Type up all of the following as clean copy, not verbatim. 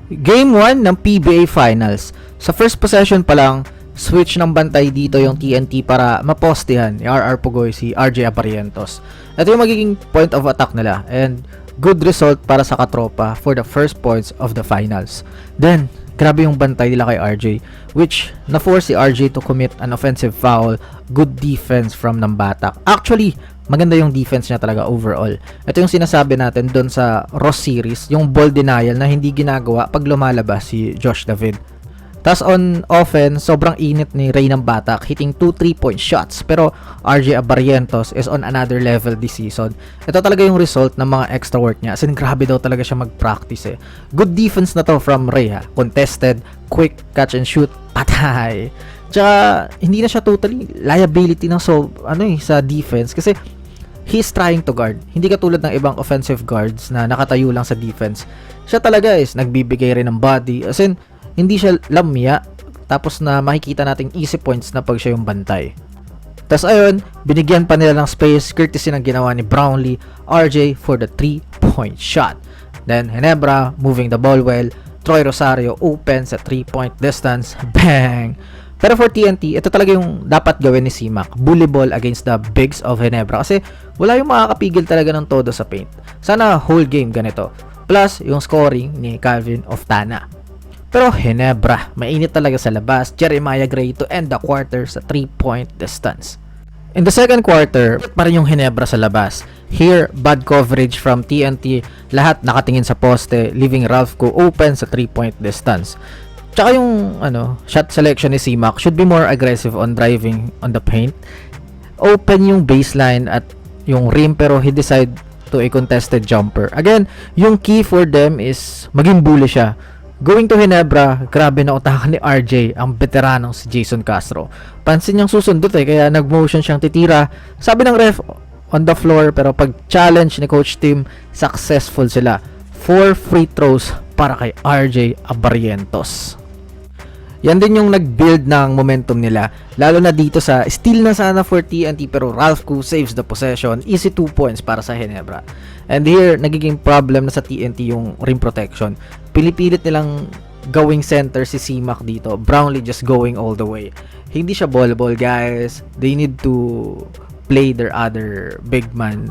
Game 1 ng PBA Finals. Sa first possession pa lang, switch ng bantay dito yung TNT para mapostehan ni RR Pugoy si RJ Abarientos. Ito yung magiging point of attack nila and good result para sa katropa for the first points of the finals. Then, grabe yung bantay nila kay RJ, which na-force si RJ to commit an offensive foul. Good defense from Nambatak. Actually, maganda yung defense niya talaga overall. Ito yung sinasabi natin doon sa Ross series, yung ball denial na hindi ginagawa pag lumalabas si Josh David. Tas on offense, sobrang init ni Ray Nambatak, hitting 2 3-point shots. Pero RJ Abarientos is on another level this season. Ito talaga yung result ng mga extra work niya. As in, grabe daw talaga siya mag-practice eh. Good defense na to from Ray ha. Contested, quick, catch and shoot, patay. Tsaka, hindi na siya totally liability ng sa defense kasi he's trying to guard. Hindi katulad ng ibang offensive guards na nakatayo lang sa defense. Siya talaga is nagbibigay rin ng body. As in, hindi siya lamya. Tapos na makikita nating easy points na pag siya yung bantay. Tapos ayun, binigyan pa nila ng space courtesy ng ginawa ni Brownlee, RJ for the 3-point shot. Then Ginebra moving the ball well. Troy Rosario open sa 3-point distance. Bang! Pero for TNT, ito talaga yung dapat gawin ni C-Mac. Bully ball against the bigs of Ginebra. Kasi wala yung makakapigil talaga ng todo sa paint. Sana whole game ganito. Plus, yung scoring ni Calvin Oftana. Pero Ginebra, mainit talaga sa labas. Jeremiah Gray to end the quarter sa 3-point distance. In the second quarter, pa rin yung Ginebra sa labas. Here, bad coverage from TNT. Lahat nakatingin sa poste, leaving Ralph Ko open sa 3-point distance. Tsaka yung shot selection ni C-Mac should be more aggressive on driving on the paint. Open yung baseline at yung rim pero he decide to a contested jumper. Again, yung key for them is maging bully siya. Going to Ginebra, grabe na utakan ni RJ, ang veteranong si Jason Castro. Pansin niyang susundot kaya nag-motion siyang titira. Sabi ng ref, on the floor, pero pag challenge ni Coach Tim, successful sila. 4 free throws para kay RJ Abarientos. Yan din yung nag-build ng momentum nila, lalo na dito sa steal na sana for TNT pero Ralph Ko saves the possession. Easy 2 points para sa Ginebra. And here, nagiging problem na sa TNT yung rim protection. Pilipilit nilang gawing center si C-Mac dito. Brownlee just going all the way. Hindi siya ball guys. They need to play their other big man.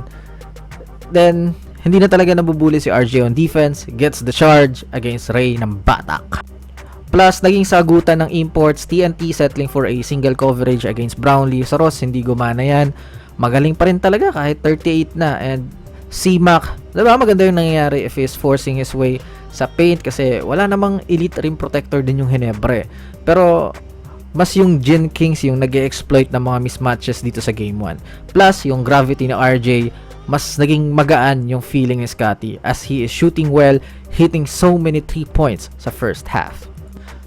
Then, hindi na talaga nabubuli si RJ on defense. Gets the charge against Ray ng Batak. Plus, naging sagutan ng imports. TNT settling for a single coverage against Brownlee. Sa Ross, hindi gumana yan. Magaling pa rin talaga kahit 38 na. And C-Mac, diba maganda yung nangyayari if he's forcing his way sa paint kasi wala namang elite rim protector din yung Ginebra eh. Pero mas yung Jin Kings yung nag-exploit ng mga mismatches dito sa game 1. Plus yung gravity ni RJ, mas naging magaan yung feeling ni Scotty as he is shooting well, hitting so many 3 points sa first half.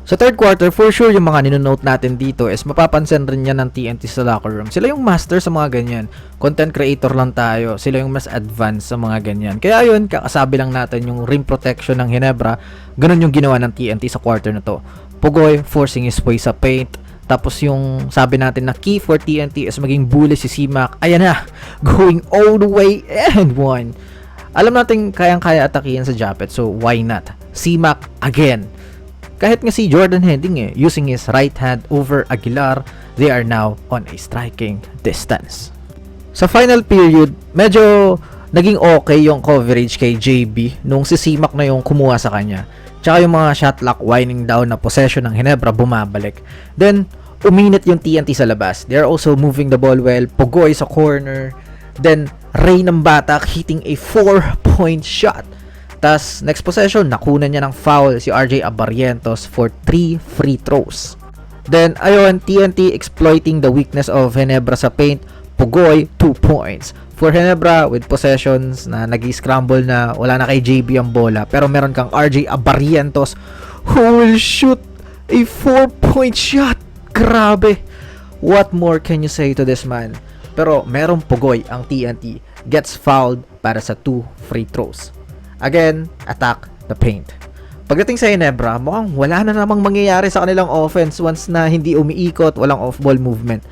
Sa third quarter, for sure yung mga ninonote natin dito is mapapansin rin yan ng TNT sa locker room. Sila yung master sa mga ganyan. Content creator lang tayo. Sila yung mas advanced sa mga ganyan. Kaya yun, kakasabi lang natin yung rim protection ng Ginebra. Ganun yung ginawa ng TNT sa quarter na to. Pugoy forcing his way sa paint. Tapos yung sabi natin na key for TNT is maging bully si C-Mac. Ayan na, going all the way and one. Alam natin kayang-kaya atakihin sa Japet, so why not? C-Mac again. Kahit nga si Jordan Heading using his right hand over Aguilar, they are now on a striking distance. Sa final period, medyo naging okay yung coverage kay JB nung si C-Mac na yung kumuha sa kanya. Tsaka yung mga shot clock winding down na possession ng Ginebra bumabalik. Then, uminit yung TNT sa labas. They're also moving the ball well. Pugoy sa corner. Then, Ray ng Batak hitting a 4-point shot. Tas next possession, nakunan niya ng foul si RJ Abarientos for 3 free throws. Then, ayun, TNT exploiting the weakness of Ginebra sa paint. Pugoy, 2 points. For Ginebra, with possessions na nag-scramble na wala na kay JB ang bola. Pero meron kang RJ Abarientos who will shoot a 4-point shot. Grabe. What more can you say to this man? Pero merong Pugoy ang TNT. Gets fouled para sa 2 free throws. Again, attack the paint. Pagdating sa Ginebra, mukhang wala na namang mangyayari sa kanilang offense once na hindi umiikot, walang off-ball movement.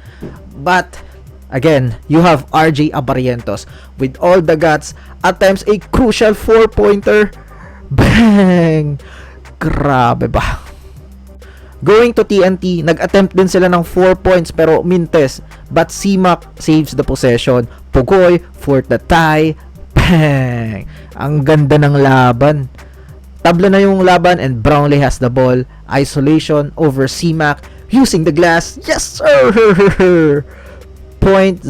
But, again, you have RJ Abarientos with all the guts, at times a crucial 4-pointer. Bang! Grabe ba? Going to TNT, nag-attempt din sila ng 4 points pero mintes. But CMAC saves the possession. Pugoy for the tie. Bang! Ang ganda ng laban. Tabla na yung laban and Brownlee has the ball. Isolation over CMAC using the glass. Yes sir! 0.06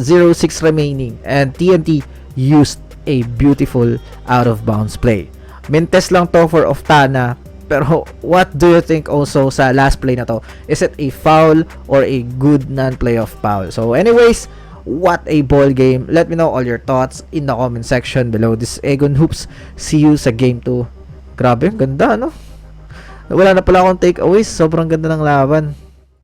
remaining and TNT used a beautiful out of bounds play. Mintes lang to for Oftana. Pero what do you think also sa last play na to? Is it a foul or a good non-playoff foul? So anyways, what a ball game. Let me know all your thoughts in the comment section below. This is Egon Hoops. See you sa game 2. Grabe, ganda no? Wala na pala akong takeaways. Sobrang ganda ng laban.